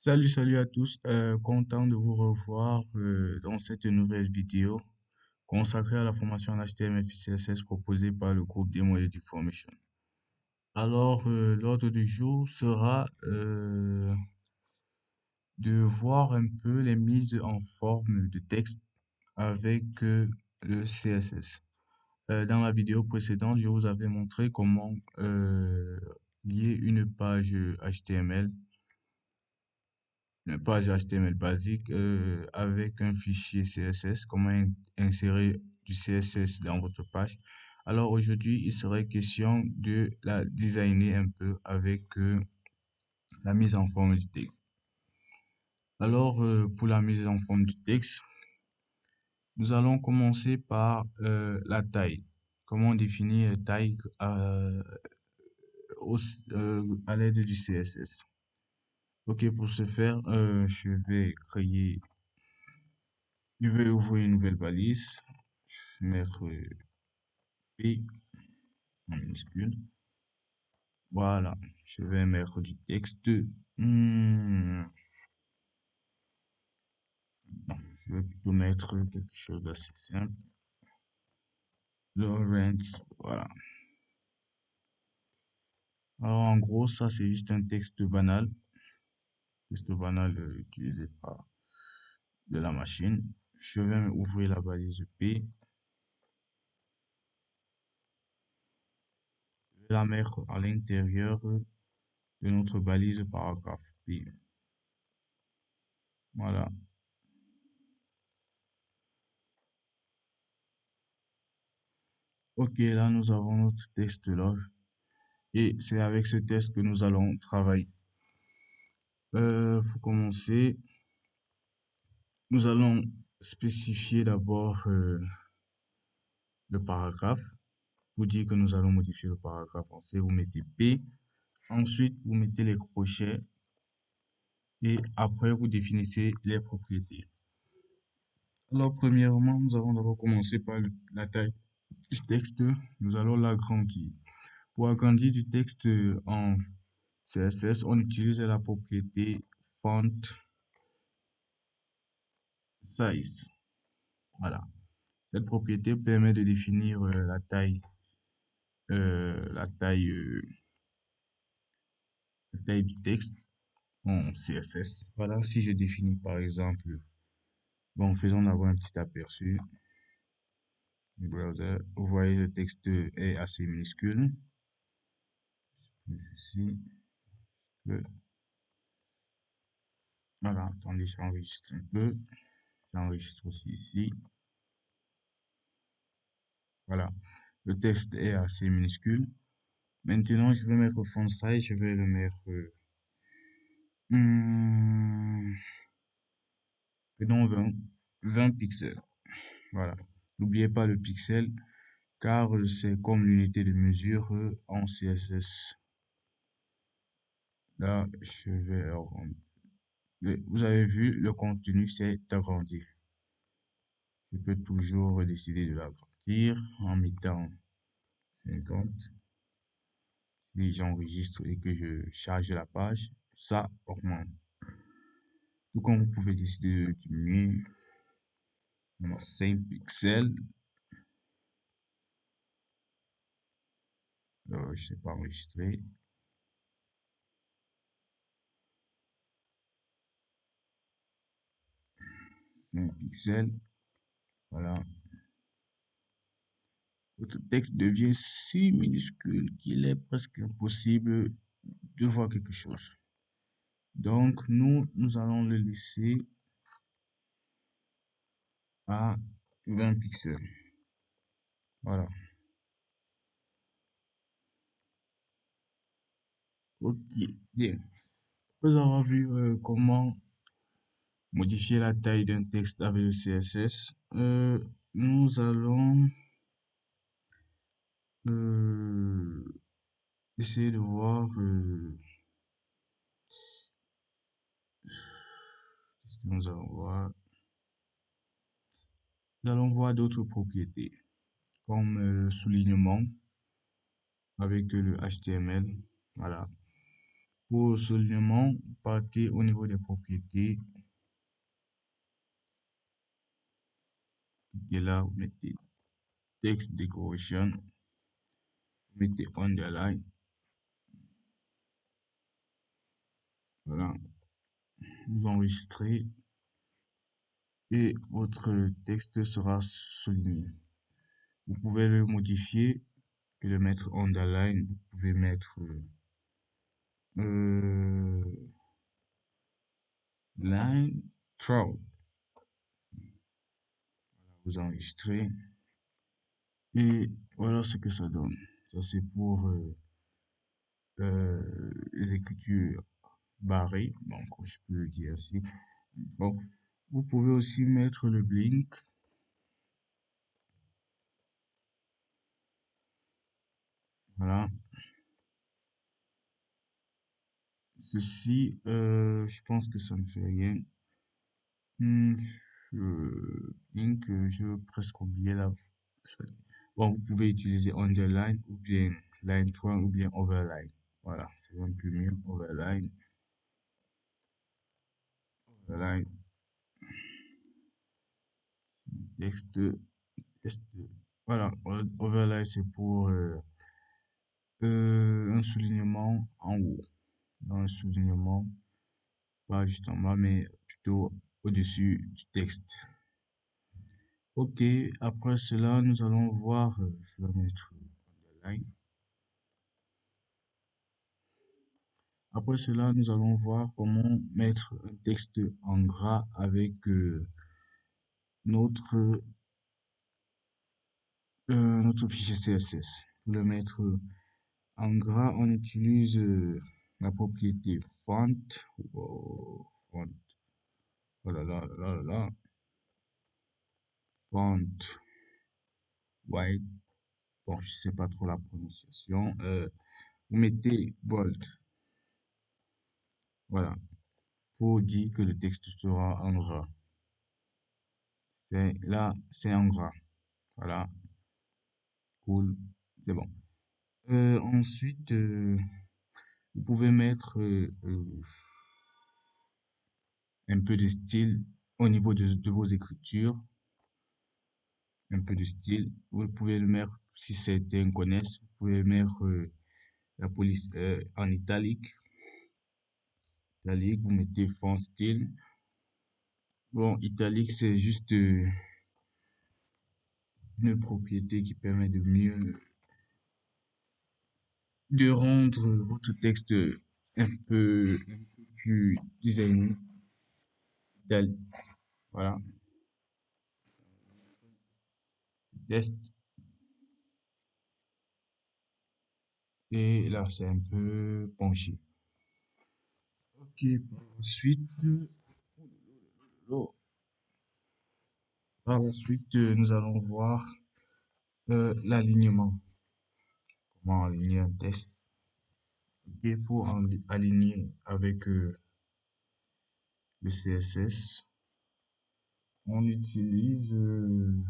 Salut à tous, content de vous revoir dans cette nouvelle vidéo consacrée à la formation en HTML et CSS proposée par le groupe Demo Edit Formation. Alors, l'ordre du jour sera de voir un peu les mises en forme de texte avec le CSS. Dans la vidéo précédente, je vous avais montré comment lier une page HTML une page HTML basique avec un fichier CSS, comment insérer du CSS dans votre page. Alors aujourd'hui, il serait question de la designer un peu avec la mise en forme du texte. Alors pour la mise en forme du texte, nous allons commencer par la taille. Comment définir taille à l'aide du CSS. Ok, pour ce faire, je vais ouvrir une nouvelle balise, mettre P en minuscule. Voilà, je vais mettre du texte. Hmm, je vais plutôt mettre quelque chose d'assez simple. Lawrence, voilà. Alors en gros, ça c'est juste un texte banal utilisé par de la machine. Je vais ouvrir la balise P, je vais la mettre à l'intérieur de notre balise paragraphe P. Voilà. Ok, là nous avons notre texte là et c'est avec ce texte que nous allons travailler. Pour commencer, nous allons spécifier d'abord le paragraphe. Pour dire que nous allons modifier le paragraphe en C, vous mettez P. Ensuite, vous mettez les crochets et après, vous définissez les propriétés. Alors, premièrement, nous allons d'abord commencer par la taille du texte. Nous allons l'agrandir. Pour agrandir du texte en CSS, on utilise la propriété font size. Voilà. Cette propriété permet de définir la taille du texte en CSS. Voilà, si je définis par exemple, bon, faisons d'abord un petit aperçu du browser. Vous voyez, le texte est assez minuscule. Ici, voilà, attendez, j'enregistre un peu. J'enregistre aussi ici. Voilà, le texte est assez minuscule. Maintenant, je vais mettre font size, je vais le mettre hmm, prenons 20 pixels. Voilà. N'oubliez pas le pixel car c'est comme l'unité de mesure en CSS. Là, je vais agrandir. Vous avez vu, le contenu s'est agrandi. Je peux toujours décider de l'agrandir en mettant 50. Si j'enregistre et que je charge la page, ça augmente. Tout comme vous pouvez décider de diminuer 5 pixels. Je sais pas enregistrer. 5 pixels. Voilà. Votre texte devient si minuscule qu'il est presque impossible de voir quelque chose. Donc, nous allons le laisser à 20 pixels. Voilà. Ok, bien. Après avoir vu comment modifier la taille d'un texte avec le CSS, nous allons euh, essayer de voir qu'est-ce que nous allons voir. Nous allons voir d'autres propriétés comme soulignement avec le HTML. Voilà. Pour le soulignement, vous partez au niveau des propriétés. Et là, vous mettez text decoration, vous mettez underline. Voilà, vous enregistrez et votre texte sera souligné. Vous pouvez le modifier et le mettre underline. Vous pouvez mettre euh, line through. Vous enregistrez et voilà ce que ça donne. Ça c'est pour les écritures barrées, donc je peux le dire ainsi. Bon, vous pouvez aussi mettre le blink. Voilà. Ceci, je pense que ça ne fait rien. Hmm, blink, je veux presque oublier la. Bon, vous pouvez utiliser underline ou bien line 3 ou bien overline. Voilà, c'est un peu mieux. Overline, overline, texte, texte. Voilà, overline c'est pour un soulignement en haut. Dans un soulignement, pas juste en bas, mais plutôt au-dessus du texte. Ok, après cela, nous allons voir, je vais mettre underline. Après cela, nous allons voir comment mettre un texte en gras avec notre, notre fichier CSS. Pour le mettre en gras, on utilise la propriété font. Oh, font. Oh là là là là là. Font white. Bon, je sais pas trop la prononciation. Vous mettez bold. Voilà. Pour dire que le texte sera en gras. C'est là, c'est en gras. Voilà. Cool. C'est bon. Ensuite, vous pouvez mettre un peu de style au niveau de vos écritures. Un peu de style. Vous pouvez le mettre, si certains connaissent, vous pouvez mettre la police en italique. Italique, vous mettez font style. Bon, italique, c'est juste une propriété qui permet de mieux de rendre votre texte un peu plus designé. Voilà. Test. Et là, c'est un peu penché. Ok, par la suite, oh, par la suite, nous allons voir l'alignement. Comment aligner un texte. Ok, pour aligner avec le CSS, on utilise la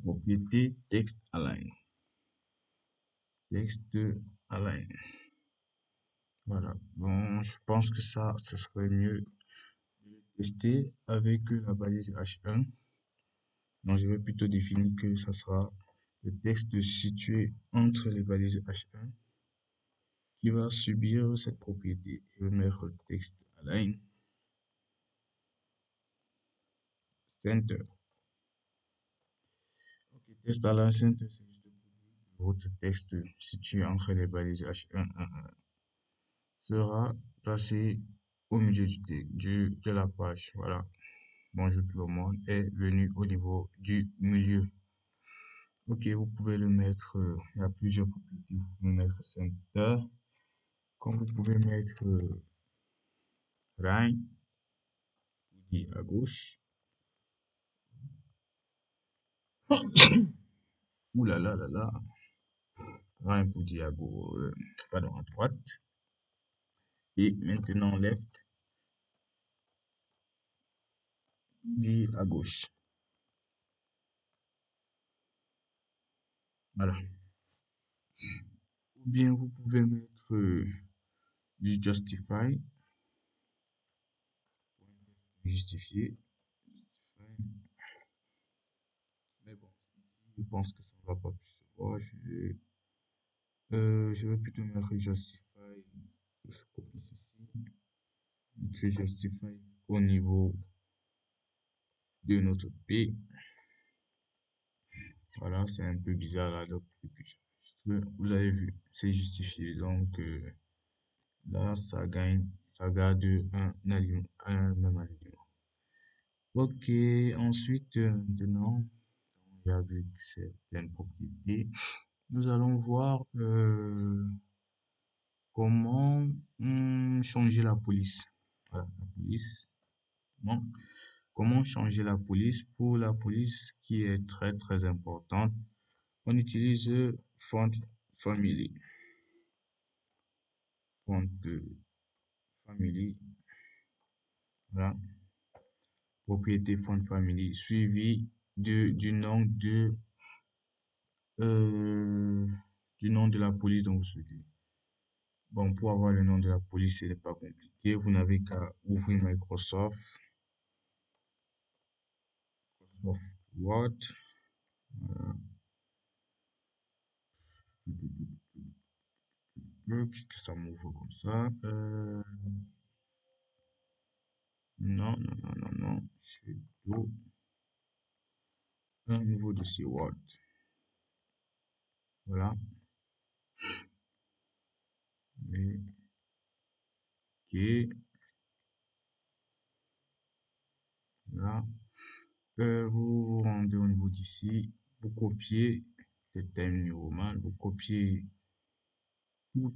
propriété text align. Text align. Voilà. Bon, je pense que ça serait mieux de le tester avec la balise H1. Donc, je vais plutôt définir que ça sera le texte situé entre les balises H1 qui va subir cette propriété. Je vais mettre texte align center. Ok, text align center, c'est juste pour dire que votre texte situé entre les balises H1 sera placé au milieu de la page. Voilà. Bonjour tout le monde est venu au niveau du milieu. Ok, vous pouvez le mettre, il y a plusieurs propriétés. Vous pouvez mettre center, comme vous pouvez mettre right, dit à gauche. Ouh là là là là. Right pour dire à gauche, pardon, à droite. Et maintenant left, dit à gauche. Voilà. Ou bien vous pouvez mettre du justify, justifier, mais bon, ici, je pense que ça ne va pas plus se voir. Je vais plutôt mettre justify, je copie ceci, mettre justify au niveau de notre P. Voilà, c'est un peu bizarre là, donc, et puis, vous avez vu, c'est justifié. Donc, là, ça garde un même aliment. Ok, ensuite, maintenant, avec certaines propriétés, nous allons voir comment changer la police. Voilà, la police. Bon, comment changer la police? Pour la police qui est très très importante, on utilise font family. Font family. Voilà, propriété font family suivi du nom euh, du nom de la police dont vous souhaitez. Bon, pour avoir le nom de la police, ce n'est pas compliqué. Vous n'avez qu'à ouvrir Microsoft Word. Puisque ça m'ouvre comme ça. Non, non, non, non, non. C'est tout un nouveau dossier Word. Voilà. Et, ok. Là. Vous vous rendez au niveau d'ici. Vous copiez des thèmes New Roman. Vous copiez toute,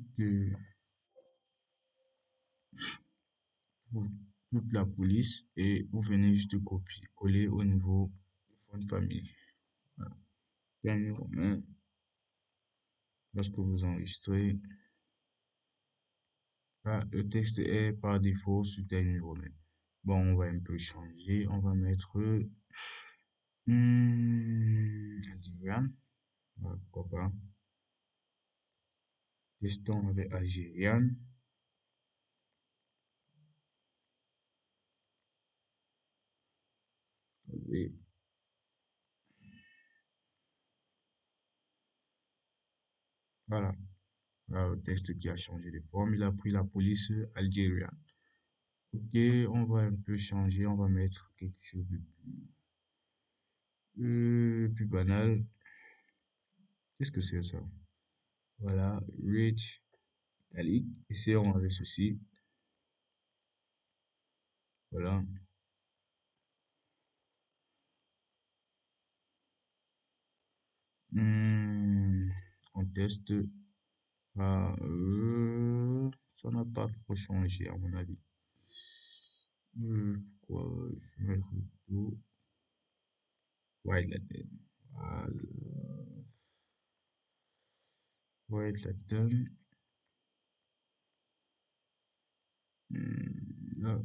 toute toute la police et vous venez juste copier, coller au niveau du fond de famille. Voilà. Thème New Roman. Lorsque vous enregistrez, là, le texte est par défaut sous thème New Roman. Bon, on va un peu changer. On va mettre Algérienne. Voilà, pourquoi pas. Testons avec Algérienne. Et voilà. Voilà le texte qui a changé de forme. Il a pris la police algérienne. Ok, on va un peu changer. On va mettre quelque chose de plus banal. Qu'est-ce que c'est ça? Voilà, rich, italique. Essayons avec ceci. Voilà. Hmm, on teste. Ah, ça n'a pas trop changé à mon avis. Pourquoi je vais mettre tout white Latin. Voilà. White Latin. Là,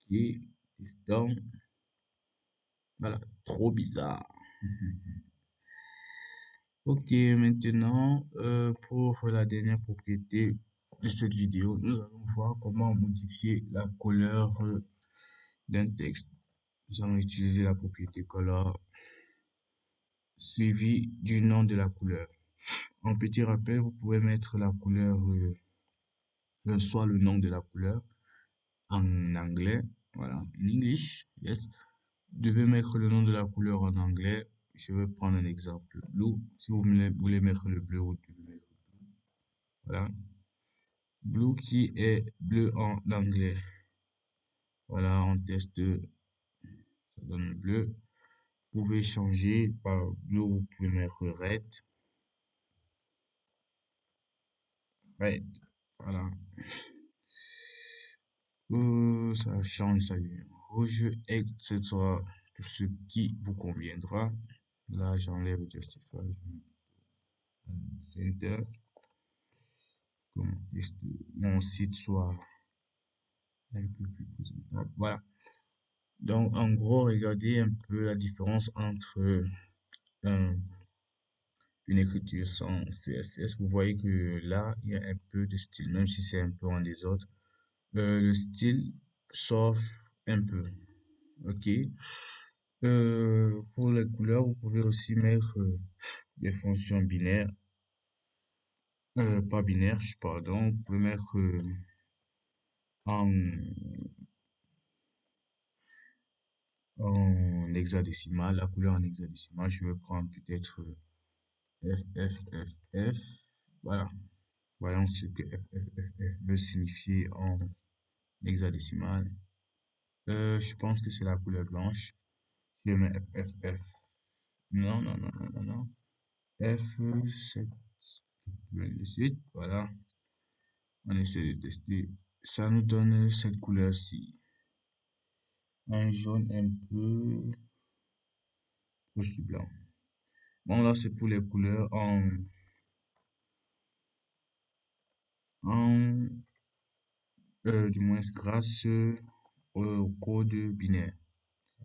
ok. Testons. Voilà, trop bizarre. Ok, maintenant, pour la dernière propriété de cette vidéo, nous allons voir comment modifier la couleur d'un texte. Nous allons utiliser la propriété color suivi du nom de la couleur. En petit rappel, vous pouvez mettre la couleur, soit le nom de la couleur en anglais, voilà, in English, yes. Vous devez mettre le nom de la couleur en anglais. Je vais prendre un exemple, blue. Si vous voulez mettre le bleu, vous devez mettre, voilà. Blue qui est bleu en anglais. Voilà, on teste, ça donne le bleu. Vous pouvez changer par bleu, vous pouvez mettre red. Red, voilà. Ça change, ça devient rouge, etc. Tout ce qui vous conviendra. Là, j'enlève Justify, je mets Center, comme mon site soit un peu plus présentable. Voilà. Donc, en gros, regardez un peu la différence entre un, une écriture sans CSS. Vous voyez que là, il y a un peu de style, même si c'est un peu en désordre. Le style sort un peu. OK. Pour les couleurs, vous pouvez aussi mettre des fonctions binaires, pas binaires, pardon. Vous pouvez mettre en, en hexadécimal, la couleur en hexadécimal. Je vais prendre peut-être F, F, F, F. Voilà. Voyons ce que F, F, F, F veut signifier en hexadécimal. Je pense que c'est la couleur blanche. Je mets F, F, F. Non, non, non, non, non, non. F7, de suite. Voilà. On essaie de tester. Ça nous donne cette couleur-ci. Un jaune un peu proche du blanc. Bon, là, c'est pour les couleurs en du moins grâce au code binaire.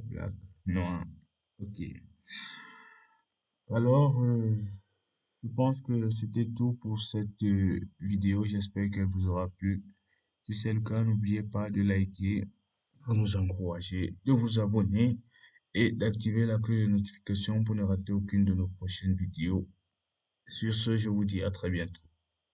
Black, noir. Ok. Alors, je pense que c'était tout pour cette vidéo. J'espère qu'elle vous aura plu. Si c'est le cas, n'oubliez pas de liker pour nous encourager, de vous abonner et d'activer la cloche de notification pour ne rater aucune de nos prochaines vidéos. Sur ce, je vous dis à très bientôt.